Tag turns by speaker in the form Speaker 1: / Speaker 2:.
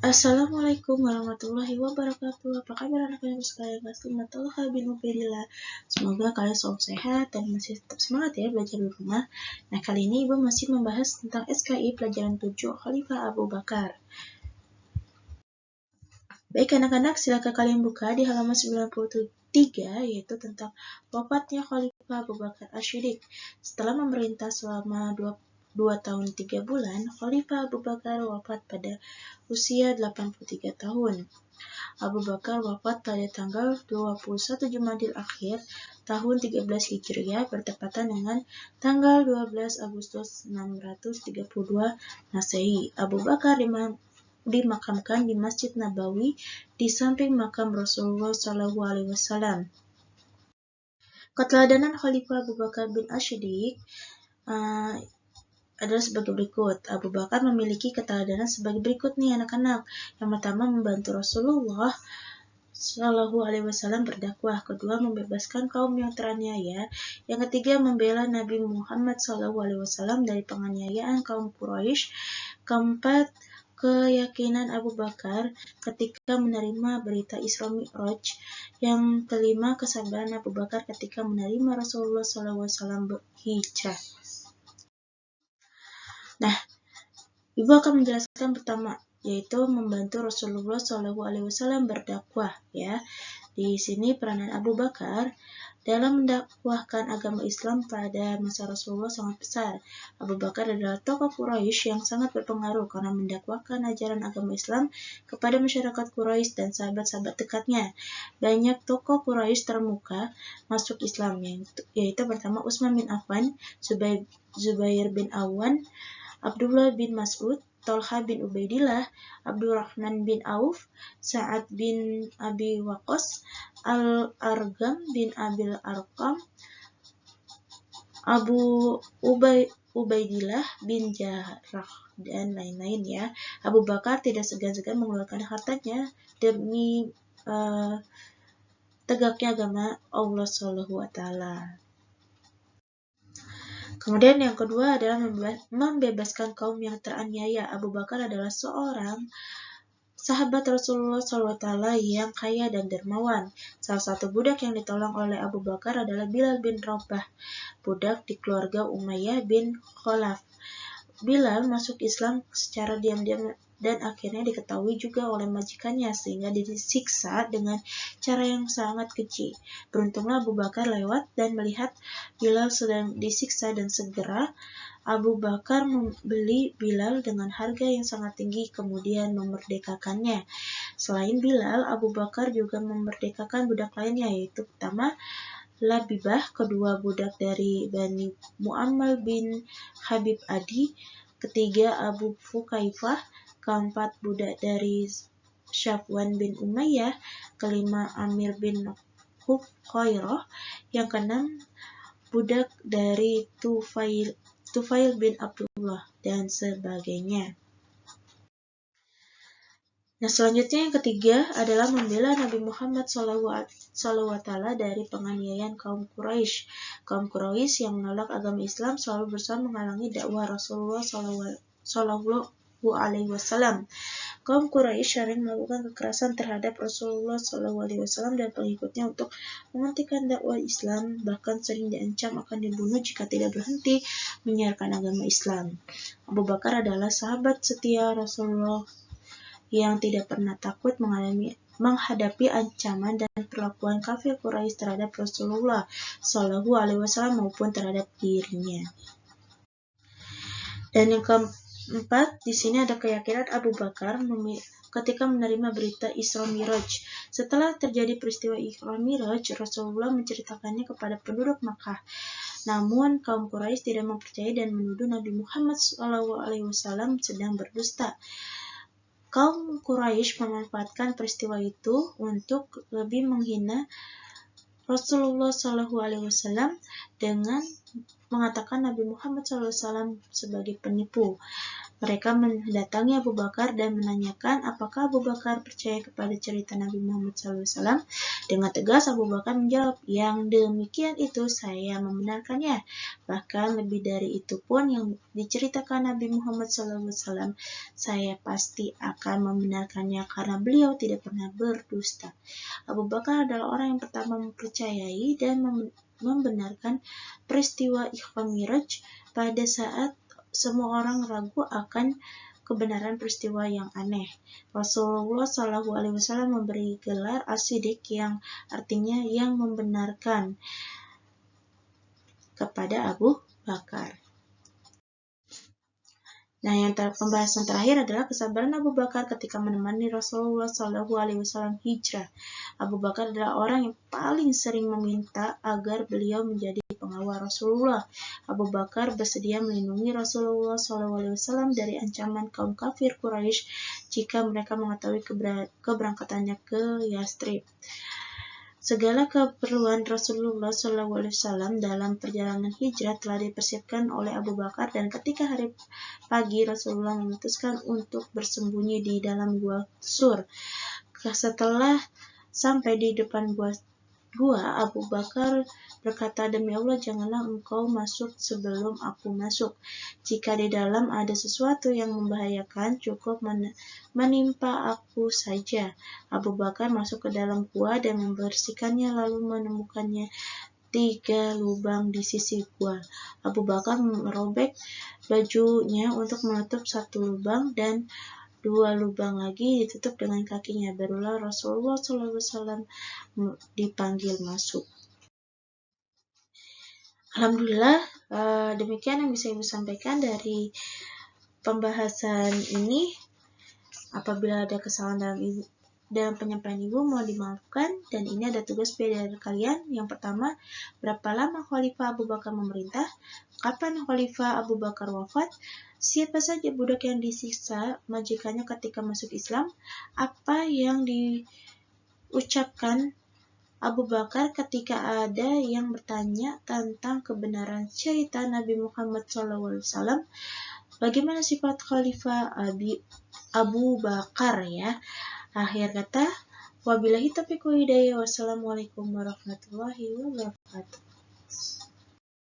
Speaker 1: Assalamualaikum warahmatullahi wabarakatuh. Apa kabar anak-anak sekalian? Selamat Talha bin Ubaidillah. Semoga kalian selalu sehat dan masih tetap semangat ya belajar di rumah. Nah, kali ini Ibu masih membahas tentang SKI pelajaran 7 Khalifah Abu Bakar. Baik anak-anak, silakan kalian buka di halaman 93, yaitu tentang wafatnya Khalifah Abu Bakar Asy-Syiddiq. Setelah memerintah selama 2 tahun 3 bulan, Khalifah Abu Bakar wafat pada usia 83 tahun. Abu Bakar wafat pada tanggal 21 Jumadil Akhir tahun 13 Hijriah bertepatan dengan tanggal 12 Agustus 632 Masehi. Abu Bakar dimakamkan di Masjid Nabawi di samping makam Rasulullah SAW. Keteladanan Khalifah Abu Bakar bin Asy-Syiddiq adalah sebagai berikut. Abu Bakar memiliki keteladanan sebagai berikut nih anak-anak. Yang pertama, membantu Rasulullah SAW berdakwah. Kedua, membebaskan kaum yang teraniaya. Yang ketiga, membela Nabi Muhammad SAW dari penganiayaan kaum Quraisy. Keempat, keyakinan Abu Bakar ketika menerima berita Isra Mi'raj. Yang kelima, kesabaran Abu Bakar ketika menerima Rasulullah SAW berhijrah. Nah, Ibu akan menjelaskan pertama, yaitu membantu Rasulullah SAW berdakwah. Ya, di sini peranan Abu Bakar dalam mendakwahkan agama Islam pada masa Rasulullah sangat besar. Abu Bakar adalah tokoh Quraisy yang sangat berpengaruh karena mendakwahkan ajaran agama Islam kepada masyarakat Quraisy dan sahabat-sahabat dekatnya. Banyak tokoh Quraisy termuka masuk Islam, yaitu pertama Utsman bin Affan, Zubair bin Awwan, Abdullah bin Mas'ud, Talha bin Ubaidillah, Abdurrahman bin Auf, Sa'ad bin Abi Waqqas, Al-Arqam bin Abil Arqam, Abu Ubaidillah bin Jarrah, dan lain-lain ya. Abu Bakar tidak segan-segan mengeluarkan hartanya demi tegaknya agama Allah SWT. Kemudian yang kedua adalah membebaskan kaum yang teraniaya. Abu Bakar adalah seorang sahabat Rasulullah SAW yang kaya dan dermawan. Salah satu budak yang ditolong oleh Abu Bakar adalah Bilal bin Rabah, budak di keluarga Umayyah bin Khalaf. Bilal masuk Islam secara diam-diam dan akhirnya diketahui juga oleh majikannya sehingga disiksa dengan cara yang sangat keji. Beruntunglah Abu Bakar lewat dan melihat Bilal sedang disiksa dan segera Abu Bakar membeli Bilal dengan harga yang sangat tinggi kemudian memerdekakannya. Selain Bilal, Abu Bakar juga memerdekakan budak lainnya, yaitu pertama Labibah, kedua budak dari Bani Mu'ammal bin Habib Adi, ketiga Abu Fukaifah, keempat budak dari Syafwan bin Umayyah, kelima Amir bin Huqairah, yang keenam budak dari Tufail bin Abdullah, dan sebagainya. Nah, selanjutnya yang ketiga adalah membela Nabi Muhammad SAW dari penganiayaan kaum Quraisy. Kaum Quraisy yang menolak agama Islam selalu berusaha menghalangi dakwah Rasulullah SAW. Kaum Quraisy sering melakukan kekerasan terhadap Rasulullah SAW dan pengikutnya untuk menghentikan dakwah Islam, bahkan sering diancam akan dibunuh jika tidak berhenti menyiarkan agama Islam. Abu Bakar adalah sahabat setia Rasulullah yang tidak pernah takut menghadapi ancaman dan perlakuan kafir Quraisy terhadap Rasulullah SAW maupun terhadap dirinya. Dan yang keempat, di sini ada keyakinan Abu Bakar ketika menerima berita Isra Mi'raj. Setelah terjadi peristiwa Isra Mi'raj, Rasulullah menceritakannya kepada penduduk Makkah. Namun kaum Quraisy tidak mempercayai dan menuduh Nabi Muhammad SAW sedang berdusta. Kaum Quraisy memanfaatkan peristiwa itu untuk lebih menghina Rasulullah SAW dengan mengatakan Nabi Muhammad SAW sebagai penipu. Mereka mendatangi Abu Bakar dan menanyakan apakah Abu Bakar percaya kepada cerita Nabi Muhammad SAW. Dengan tegas Abu Bakar menjawab, yang demikian itu saya membenarkannya. Bahkan lebih dari itu pun yang diceritakan Nabi Muhammad SAW, saya pasti akan membenarkannya karena beliau tidak pernah berdusta. Abu Bakar adalah orang yang pertama mempercayai dan membenarkan peristiwa Isra Miraj pada saat semua orang ragu akan kebenaran peristiwa yang aneh. Rasulullah SAW memberi gelar As-Siddiq yang artinya yang membenarkan kepada Abu Bakar. Nah, pembahasan terakhir adalah kesabaran Abu Bakar ketika menemani Rasulullah SAW hijrah. Abu Bakar adalah orang yang paling sering meminta agar beliau menjadi pengawal Rasulullah. Abu Bakar bersedia melindungi Rasulullah SAW dari ancaman kaum kafir Quraisy jika mereka mengetahui keberangkatannya ke Yastrib. Segala keperluan Rasulullah SAW dalam perjalanan hijrah telah dipersiapkan oleh Abu Bakar, dan ketika hari pagi Rasulullah memutuskan untuk bersembunyi di dalam gua Sur. Setelah sampai di depan gua, Abu Bakar berkata, demi Allah, janganlah engkau masuk sebelum aku masuk. Jika di dalam ada sesuatu yang membahayakan, cukup menimpa aku saja. Abu Bakar masuk ke dalam gua dan membersihkannya, lalu menemukannya 3 lubang di sisi gua. Abu Bakar merobek bajunya untuk menutup 1 lubang dan 2 lubang lagi ditutup dengan kakinya. Barulah Rasulullah SAW dipanggil masuk. Alhamdulillah, demikian yang bisa Ibu sampaikan dari pembahasan ini. Apabila ada kesalahan dalam penyampaian Ibu, mohon dimaafkan. Dan ini ada tugas B dari kalian. Yang pertama, berapa lama Khalifah Abu Bakar memerintah? Kapan Khalifah Abu Bakar wafat? Siapa saja budak yang disiksa majikannya ketika masuk Islam? Apa yang diucapkan Abu Bakar ketika ada yang bertanya tentang kebenaran cerita Nabi Muhammad SAW? Bagaimana sifat Khalifah Abu Bakar ya? Akhir kata, wabillahi taufiq wal hidayah. Wassalamualaikum warahmatullahi wabarakatuh.